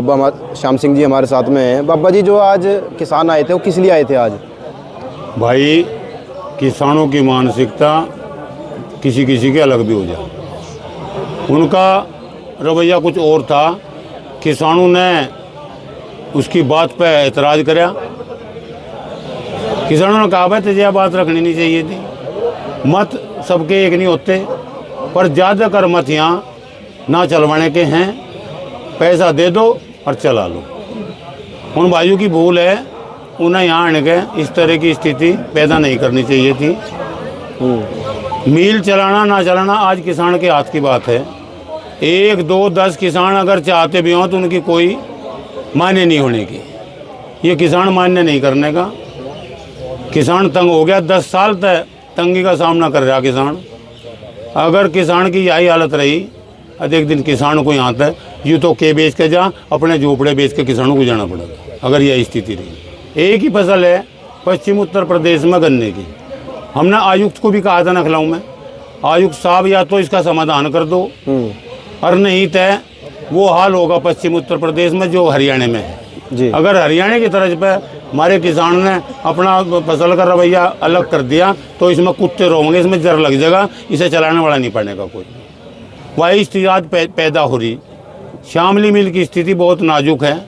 बाबा श्याम सिंह जी हमारे साथ में हैं। बाबा जी, जो आज किसान आए थे वो किस लिए आए थे आज? भाई, किसानों की मानसिकता किसी किसी के अलग भी हो जाए। उनका रवैया कुछ और था। किसानों ने उसकी बात पे एतराज़ कराया। किसानों ने कहा भाई तुझे बात रखनी नहीं चाहिए थी। मत सबके एक नहीं होते, पर ज़्यादातर मत यहाँ ना चलवाने के हैं। पैसा दे दो और चला लो। उन भाइयों की भूल है, उन्हें यहाँ आने के इस तरह की स्थिति पैदा नहीं करनी चाहिए थी। मिल चलाना ना चलाना आज किसान के हाथ की बात है। 1, 2, 10 किसान अगर चाहते भी हों तो उनकी कोई मान्य नहीं होने की। ये किसान मान्य नहीं करने का। किसान तंग हो गया, 10 साल तक तंगी का सामना कर रहा किसान। अगर किसान की यही हालत रही, एक दिन किसान को यहाँ तक यूँ तो के बेच के जा, अपने झोपड़े बेच के किसानों को जाना पड़ेगा। अगर यही स्थिति रही। एक ही फसल है पश्चिम उत्तर प्रदेश में गन्ने की। हमने आयुक्त को भी कहा था नखलऊ में, आयुक्त साहब या तो इसका समाधान कर दो, और नहीं तय वो हाल होगा पश्चिम उत्तर प्रदेश में जो हरियाणा में है जी। अगर हरियाणा की तर्ज पे हमारे किसान ने अपना फसल का रवैया अलग कर दिया तो इसमें कुत्ते रोएंगे, इसमें जर लग जाएगा, इसे चलाने वाला नहीं पड़ेगा कोई। वही स्थिति आज पैदा हो रही। शामली मिल की स्थिति बहुत नाजुक है,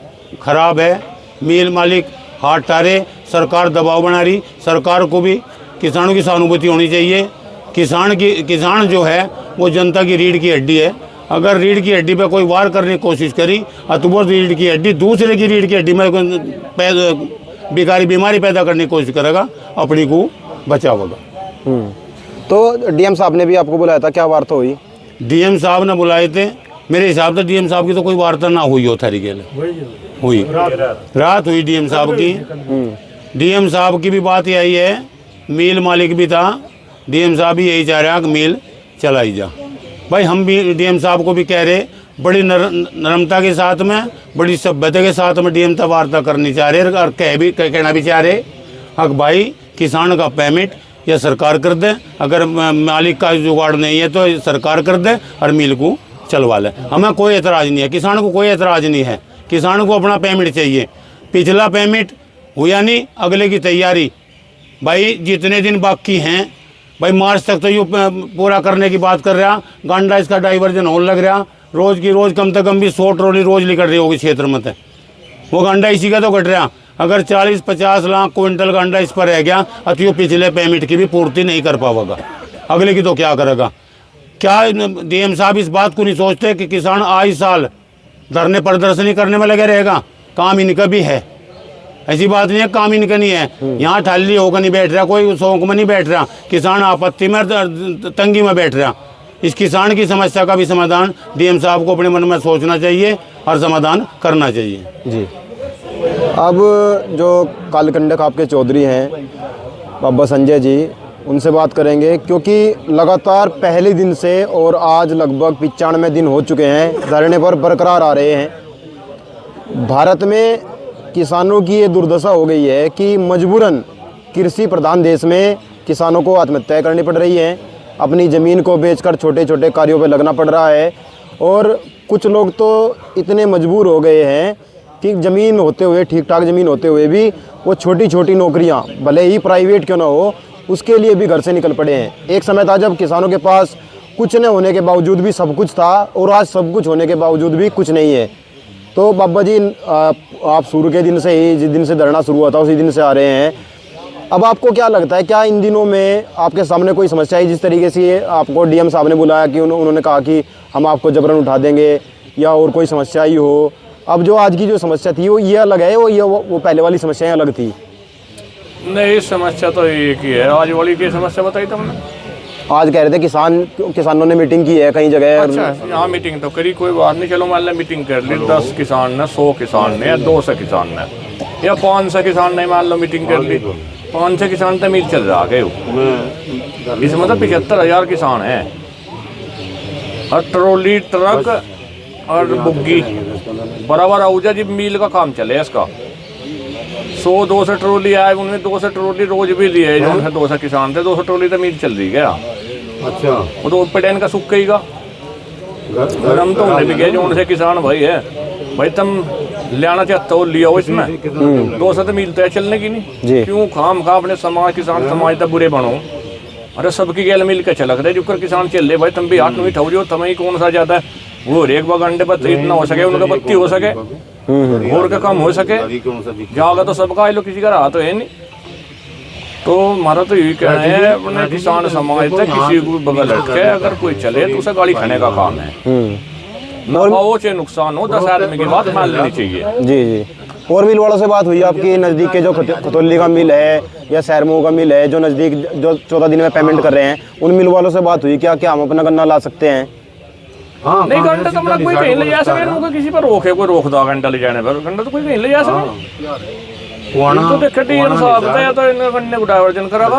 ख़राब है। मिल मालिक हाथ टारे, सरकार दबाव बना रही। सरकार को भी किसानों की सहानुभूति होनी चाहिए। किसान जो है वो जनता की रीढ़ की हड्डी है। अगर रीढ़ की हड्डी पे कोई वार करने की कोशिश करी तो वो रीढ़ की हड्डी दूसरे की रीढ़ की हड्डी में बेकारी बीमारी पैदा करने की कोशिश करेगा, अपनी को बचावेगा। तो डीएम साहब ने भी आपको बुलाया था, क्या वार्ता हुई? डीएम साहब ने बुलाए थे। मेरे हिसाब से डीएम साहब की तो कोई वार्ता ना हुई हो, तरीके हुई रात हुई डीएम साहब की। डीएम साहब की भी बात यही है, मिल मालिक भी था, डीएम साहब भी यही चाह रहा है कि मिल चलाई जा। भाई हम भी डीएम साहब को भी कह रहे, बड़ी नरमता के साथ में, बड़ी सभ्यता के साथ में डीएम साहब वार्ता करनी चाह रहे और कहना भी चाह रहे हक भाई किसान का पेमेंट या सरकार कर दे। अगर मालिक का जुगाड़ नहीं है तो सरकार कर दे और मिल को चलवा ले। हमें कोई एतराज़ नहीं है, किसान को कोई एतराज़ नहीं है। किसान को अपना पेमेंट चाहिए। पिछला पेमेंट हुआ नहीं, अगले की तैयारी। भाई जितने दिन बाकी हैं, भाई मार्च तक तो ये पूरा करने की बात कर रहा। गांडा इसका डाइवर्जन होने लग रहा। रोज़ की रोज़ कम से कम भी 100 ट्रॉली रोज़ निकल रही होगी क्षेत्र में। तो वो गांडा इसी का तो घट रहा। अगर 40-50 लाख क्विंटल गांडा इस पर रह गया तो ये पिछले पेमेंट की भी पूर्ति नहीं कर पाएगा। अगले की तो क्या करेगा? क्या डीएम साहब इस बात को नहीं सोचते कि किसान आए साल धरने प्रदर्शनी करने में लगे रहेगा? काम इनका भी है, ऐसी बात नहीं है काम इनका नहीं है। यहाँ ठाली होकर नहीं बैठ रहा, कोई शौक में नहीं बैठ रहा। किसान आपत्ति में तंगी में बैठ रहा। इस किसान की समस्या का भी समाधान डीएम साहब को अपने मन में सोचना चाहिए और समाधान करना चाहिए जी। अब जो कालकंडक आपके चौधरी हैं बाबा संजय जी, उनसे बात करेंगे, क्योंकि लगातार पहले दिन से और आज लगभग 95 दिन हो चुके हैं धरने पर बरकरार आ रहे हैं। भारत में किसानों की ये दुर्दशा हो गई है कि मजबूरन कृषि प्रधान देश में किसानों को आत्महत्या करनी पड़ रही है। अपनी ज़मीन को बेचकर छोटे छोटे कार्यों पे लगना पड़ रहा है। और कुछ लोग तो इतने मजबूर हो गए हैं कि ज़मीन होते हुए, ठीक ठाक ज़मीन होते हुए भी वो छोटी छोटी नौकरियां, भले ही प्राइवेट क्यों ना हो, उसके लिए भी घर से निकल पड़े हैं। एक समय था जब किसानों के पास कुछ न होने के बावजूद भी सब कुछ था, और आज सब कुछ होने के बावजूद भी कुछ नहीं है। तो बाबा जी, आप शुरू के दिन से ही, जिस दिन से धरना शुरू हुआ था उसी दिन से आ रहे हैं। अब आपको क्या लगता है, क्या इन दिनों में आपके सामने कोई समस्या है? जिस तरीके से आपको डीएम साहब ने बुलाया कि उन्होंने कहा कि हम आपको जबरन उठा देंगे, या और कोई समस्या ही हो। अब जो आज की जो समस्या थी वो ये अलग है, वो पहले वाली समस्याएं अलग थी? नहीं, समस्या तो एक ही है। आज वाली की समस्या बताई तुमने? आज कह रहे थे किसानों ने मीटिंग की है कई जगह। अच्छा, यहाँ मीटिंग तो करी, कोई बात नहीं। चलो मान लो मीटिंग कर ली, 10 किसान ने, 100 किसान ने, या 200 किसान ने, या 500 किसान ने मान लो मीटिंग कर ली। 500 किसान तो मीट चल रहा है। इसमें तो 75,000 किसान हैं, और ट्रॉली, ट्रक और बुग्गी बराबर आऊजा जी मील का काम चले इसका। 100-200 ट्रॉली आए, उनमें 200 ट्रॉली रोज भी लिए जो उनसे 200 किसान थे। 200 ट्रॉली तो मील चल रही गया। अच्छा, वो तो पटेन का सुख गई का गरम तो होने भी गए जो उनसे किसान भाई है। भाई तुम लेना चाहता हो लिया हो इसमें 200 तो मिलता है चलने की जी। नहीं। क्यों खाम खा अपने समाज किसान समाज तक बुरे बनो। अरे सबकी गैल मिल के चलक रहे जो किसान चल रहे भाई तुम भी हाथ में ठहरियो तुम्हें कौन सा ज्यादा है वो एक बगंडे पर इतना हो सके उनका बत्ती हो सके और का कम हो सके जाओगा तो सबका ये लोग किसी का रहा तो है नहीं। तो हमारा तो यही कहना है अपने किसान समाज तक किसी को बगल लटके अगर कोई चले तो उसे गाड़ी खाने का काम है। और चाहे नुकसान हो 10 आदमी की बात मान लेनी चाहिए। जी जी। और मिल वालों से बात हुई आपकी नज़दीक के जो खतौली का मिल है या सैरमो का मिल है जो नज़दीक जो 14 दिन में पेमेंट कर रहे हैं उन मिल वालों से बात हुई क्या क्या हम अपना गन्ना ला सकते हैं? नहीं घंटा तो कोई कहीं ले जा सके उनको किसी पर रोके कोई रोक दो घंटा ले जाने पर घंटा तो कोई कहीं ले जा सके। तो देखे डीएम साहब या तो इन्हें गन्ने को डाइवर्जन करागा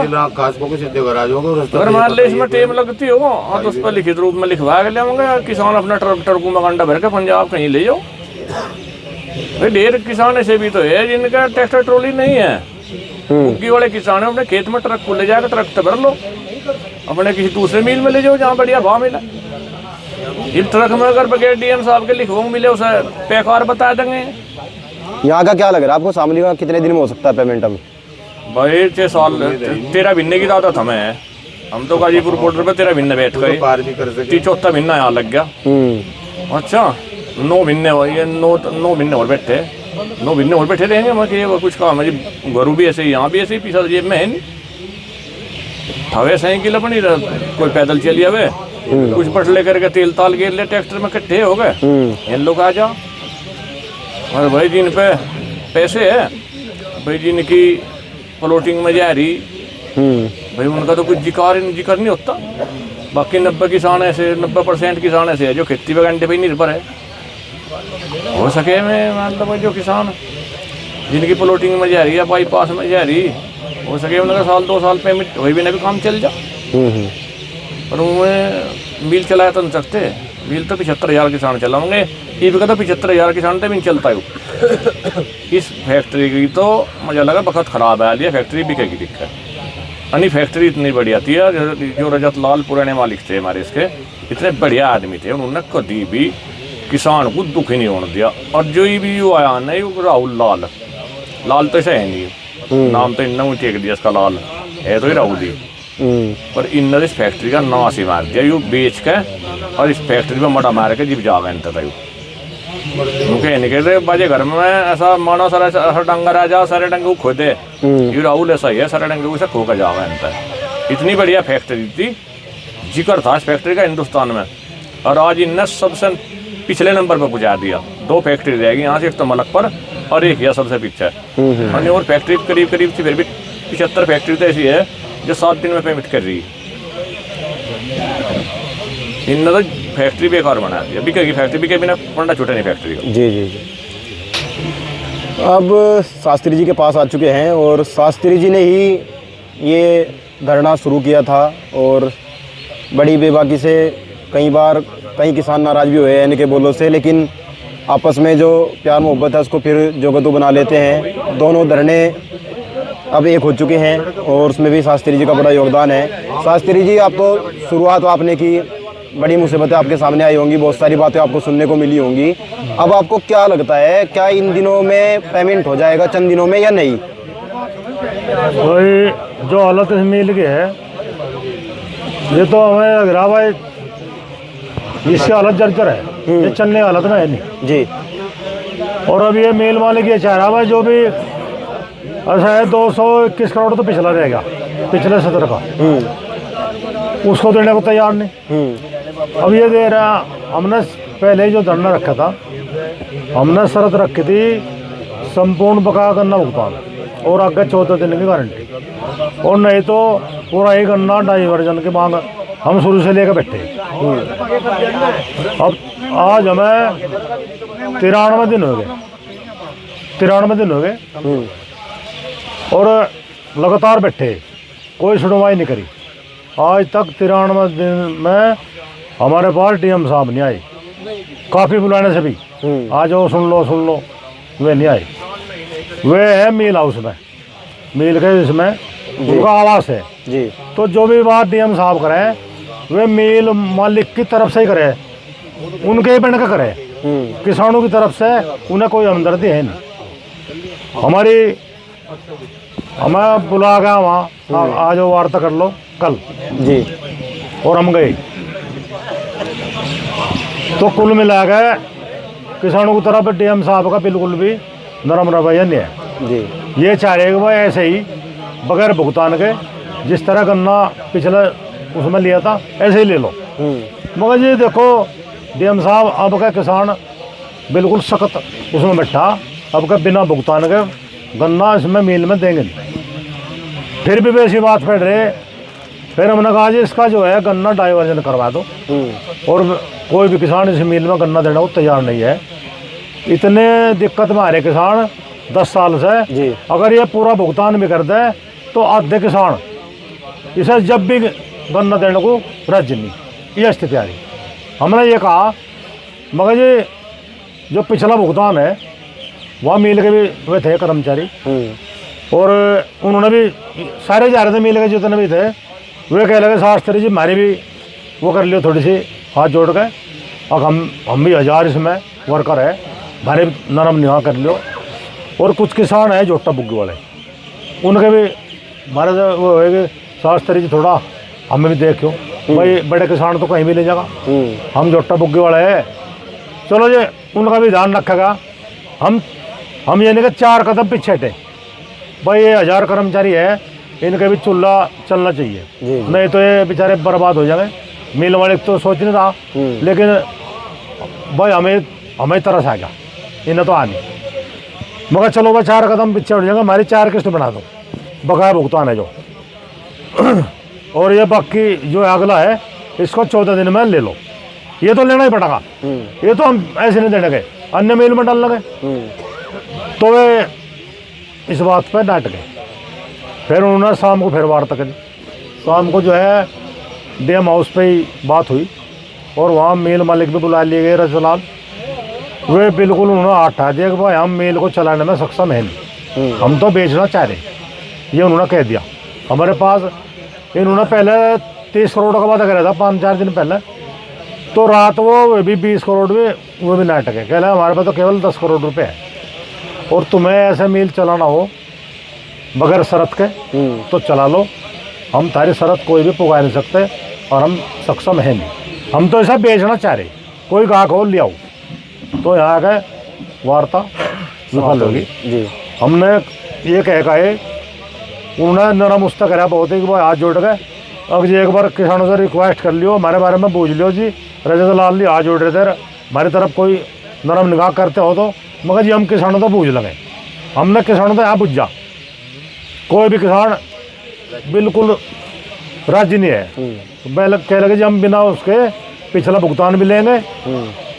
अगर मान ले इसमें टेम लगती हो तो उस पर लिखित रूप में लिखवा के ले आऊंगे किसान अपना ट्रकू में घंटा भर के पंजाब कहीं ले जाओ। भाई ढेर किसान ऐसे भी तो है जिनका ट्रैक्टर ट्रॉली नहीं है। मुक्की वाले किसान अपने खेत में ट्रक को ले जाकर ट्रक तो भर लो अपने किसी दूसरे मिल में ले जाओ जहाँ बढ़िया भाव मिला। इस ट्रक में अगर बगैर डीएम साहब के लिखवा मिले उसे पैकार बता देंगे। यहाँ का क्या लग रहा है आपको शामली का कितने दिन में हो सकता है पेमेंट? अब भाई 6 साल 13 महीने की आदत हमें हम तो गाजीपुर बॉर्डर पे 13 महीने बैठ गए 4था महीना यहाँ लग गया। अच्छा 9 महीने हो ये 9 महीने और बैठे 9 महीने और बैठे रहेंगे मैं कुछ काम है जी। घरों भी ऐसे ही यहाँ भी ऐसे ही पीछा जेब में है नहीं हवे साइकिल अपनी कोई पैदल चली आवे कुछ बट लेकर के तेल ताल गिर ले ट्रैक्टर में इकट्ठे हो गए इन लोग आ जाओ। और भाई जिन पे पैसे है भाई जिनकी प्लॉटिंग में जा रही भाई उनका तो कुछ जिक्र नहीं होता। बाकी 90 किसान ऐसे 90% किसान ऐसे है जो खेती वगैरह पे निर्भर है। हो सके मैं मतलब भाई जो किसान जिनकी प्लॉटिंग में जा रही है बाईपास में जा रही हो सके उनका साल 2 साल पेमेंट वही भी ना भी काम चल जा। पर उन्हें मिल चलाया तो नहीं सकते। मिल तो 75,000 किसान चलाओगे ये भी कहता 75,000 किसान तो भी चलता है। इस फैक्ट्री की तो मुझे लगा बहुत ख़राब है लिया फैक्ट्री बिकेगी दिक्कत यानी फैक्ट्री इतनी बढ़िया थी जो रजत लाल पुराने मालिक थे हमारे इसके इतने बढ़िया आदमी थे उन्होंने कभी भी किसान को दुख ही नहीं होने दिया। और जो भी वो आया नहीं वो राहुल लाल तो ऐसा है नहीं नाम तो इन्ना टेक दिया इसका लाल है तो ही राहुल ही पर इन इस फैक्ट्री का नाश ही मार दिया यू बेच के और इस फैक्ट्री में मटा मार के जीव जावे था मुझे नहीं कहते बाजे घर में ऐसा मानो सारा डंगर आ जाओ सारे डंगे खोदे ये राहुल ऐसा ही है सारे डंगे को खो कर जावे इतनी बढ़िया फैक्ट्री थी जिक्र था इस फैक्ट्री का हिंदुस्तान में। और आज इनने सबसे पिछले नंबर पर पहुँचा दिया। 2 फैक्ट्री रहेगी यहाँ से एक तो मलक पर और एक यह सबसे पीछे और फैक्ट्री करीब थी फिर भी 75 फैक्ट्री तो ऐसी है जो 7 दिन में पेमेंट कर रही इनने तो फैक्ट्री बेकार बना दिया। बिकेगी फैक्ट्री बिके बिना पंडा छूटे नहीं फैक्ट्री का। जी जी जी। अब शास्त्री जी के पास आ चुके हैं और शास्त्री जी ने ही ये धरना शुरू किया था और बड़ी बेबाकी से कई किसान नाराज़ भी हुए हैं इनके बोलों से लेकिन आपस में जो प्यार मोहब्बत है उसको फिर जोगतू बना लेते हैं। दोनों धरने अब एक हो चुके हैं और उसमें भी शास्त्री जी का बड़ा योगदान है। शास्त्री जी आप तो शुरुआत आपने की बड़ी मुसीबतें आपके सामने आई होंगी बहुत सारी बातें आपको सुनने को मिली होंगी। अब आपको क्या लगता है क्या इन दिनों में पेमेंट हो जाएगा चंद दिनों में या नहीं? भाई जो हालत मिल के है ये तो हमें लग रहा भाई इसकी हालत जर्जर है ये चलने हालत में है नहीं जी। और अब ये मेल मालिक ये चाह रहा भाई जो भी ऐसा है 221 करोड़ तो पिछला रहेगा पिछले सत्र का उसको देने को तैयार नहीं। अब ये दे रहा हमने पहले जो धरना रखा था हमने शर्त रखी थी संपूर्ण बकाया गन्ना भुगतान और आगे 14 दिन की गारंटी और नहीं तो पूरा ही गन्ना डाइवर्जन की मांग हम शुरू से लेकर बैठे। अब आज हमें 93 दिन हो गए और लगातार बैठे कोई सुनवाई नहीं करी। आज तक 93 दिन में हमारे पास डीएम साहब नहीं आए। काफ़ी बुलाने से भी आ जाओ सुन लो वे नहीं आए। वे है मील हाउस में मील के इसमें उनका आवास है जी। तो जो भी बात डीएम साहब करें वे मील मालिक की तरफ से ही करें उनके ही बन के करें किसानों की तरफ से उन्हें कोई हमदर्दी है नहीं। हमें बुला गया वहाँ, आज वो वार्ता कर लो कल जी। और हम गए तो कुल मिला के किसानों की तरफ डीएम साहब का बिल्कुल भी नरम रवैया नहीं है जी। ये चाह रहे कि भाई ऐसे ही बगैर भुगतान के जिस तरह गन्ना पिछले उसमें लिया था ऐसे ही ले लो। मगर जी देखो डीएम साहब अब का किसान बिल्कुल सख्त उसमें बैठा, अब का बिना भुगतान के गन्ना इसमें मिल में देंगे नहीं। फिर भी वैसी बात पड़ रहे, फिर हमने कहा जी इसका जो है गन्ना डाइवर्जन करवा दो और कोई भी किसान इस मिल में गन्ना देना को तैयार नहीं है। इतने दिक्कत में आ रहे किसान 10 साल से जी। अगर ये पूरा भुगतान भी कर दे तो आधे किसान इसे जब भी गन्ना देने को राजी नहीं, ये स्थिति आ रही। हमने ये कहा मगर ये जो पिछला भुगतान है वहाँ मिल के भी वे थे कर्मचारी और उन्होंने भी सारे जा रहे थे मिल के जितने भी थे, वे कह लगे शास्त्री जी हमारी भी वो कर लियो थोड़ी सी हाथ जोड़ के, अब हम भी 1000 इसमें वर्कर है, हमारे भी नरम निहा कर लियो। और कुछ किसान है जोटा बुग्गी वाले, उनके भी हमारे से वो है कि शास्त्री जी थोड़ा हमें भी देखो भाई बड़े किसान तो कहीं भी ले जाएगा, हम जोटा बुग्गी वाले है, चलो जी उनका भी ध्यान रखेगा। हम ये नहीं कि 4 कदम पीछे हटे, भाई ये 1000 कर्मचारी है, इनके भी चूल्हा चलना चाहिए, नहीं तो ये बेचारे बर्बाद हो जाएंगे। मिल वाले तो सोच नहीं रहा, लेकिन भाई हमें तरस आ गया, इन्हें तो आ नहीं। मगर चलो भाई 4 कदम पीछे उठ जाएंगे, हमारी 4 किस्त बना दो, बकाया भुगतान है जो और ये बाकी जो अगला है इसको 14 दिन में ले लो, ये तो लेना ही पड़ेगा, ये तो हम ऐसे नहीं देने गए, अन्य मिल में डालने गए। तो वे इस बात पर डांट गए। फिर उन्होंने शाम को फिर वार्ता करी, शाम को जो है डीएम हाउस पे ही बात हुई और वहाँ मिल मालिक भी बुला लिए गए रजलाल। वे बिल्कुल उन्होंने हटा दिया कि भाई हम मिल को चलाने में सक्षम है नहीं, हम तो बेचना चाह रहे, ये उन्होंने कह दिया। हमारे पास इन्होंने पहले 30 करोड़ का वादा करा था 5-4 दिन पहले, तो रात वो भी 20 करोड़ में वो भी नाटक है, कह रहे हमारे पास तो केवल 10 करोड़ रुपये है और तुम्हें ऐसे मिल चलाना हो बगैर शरत के तो चला लो, हम तारी शरत कोई भी पुगा नहीं सकते और हम सक्षम है नहीं, हम तो ऐसा बेचना चाह रहे, कोई गाहक हो ले आओ। तो यहाँ गए वार्ता विफल होगी जी। हमने ये कह उन्होंने नरम उस्ता करा बहुत ही कि भाई हाथ जोड़ गए, अब जी एक बार किसानों से रिक्वेस्ट कर लियो, हमारे बारे में पूछ लियो जी, रजत लाल जी हाथ जोड़ रहे थे, हमारी तरफ कोई नरम निगाह करते हो तो, मगर जी हम किसानों तो पूछ लगे, हमने किसानों तो यहाँ पूछ जा, कोई भी किसान बिल्कुल राजी नहीं है। पहले कह लगे जी हम बिना उसके पिछला भुगतान भी लेंगे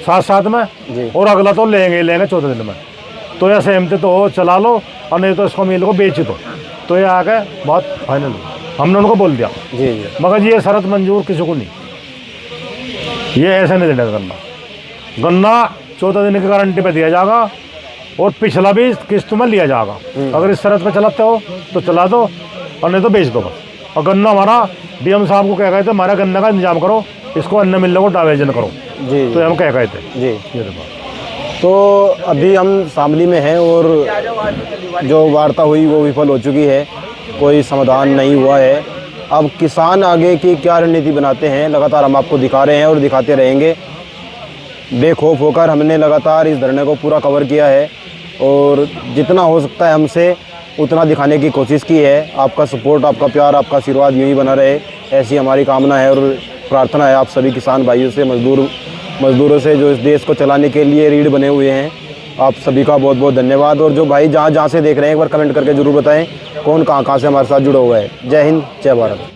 साथ में और अगला तो लेंगे 14 दिन में, तो यह सहमति तो हो चला लो और नहीं तो इसको मिल को बेच दो। तो ये आ गए बहुत फाइनल, हमने उनको बोल दिया जी। मगर ये शरत मंजूर किसी को नहीं, ये ऐसे नहीं देना गन्ना 14 दिन की गारंटी पे दिया जाएगा और पिछला भी किस्त में लिया जाएगा। अगर इस शरत पे चलाते हो तो चला दो और नहीं तो बेच दो बस। और गन्ना हमारा डीएम साहब को कह गए थे हमारे गन्ने का इंतजाम करो, इसको अन्य मिलने को डाइवर्जन करो जी, तो हम कह गए थे जी। ये तो अभी हम शामली में हैं और जो वार्ता हुई वो विफल हो चुकी है, कोई समाधान नहीं हुआ है। अब किसान आगे की क्या रणनीति बनाते हैं लगातार हम आपको दिखा रहे हैं और दिखाते रहेंगे। बेखौफ होकर हमने लगातार इस धरने को पूरा कवर किया है और जितना हो सकता है हमसे उतना दिखाने की कोशिश की है। आपका सपोर्ट, आपका प्यार, आपका आशीर्वाद यूँ ही बना रहे, ऐसी हमारी कामना है और प्रार्थना है आप सभी किसान भाइयों से, मजदूरों से जो इस देश को चलाने के लिए रीढ़ बने हुए हैं। आप सभी का बहुत बहुत धन्यवाद। और जो भाई जहाँ से देख रहे हैं एक बार कमेंट करके ज़रूर बताएं कौन कहाँ से हमारे साथ जुड़ा हुआ है। जय हिंद, जय भारत।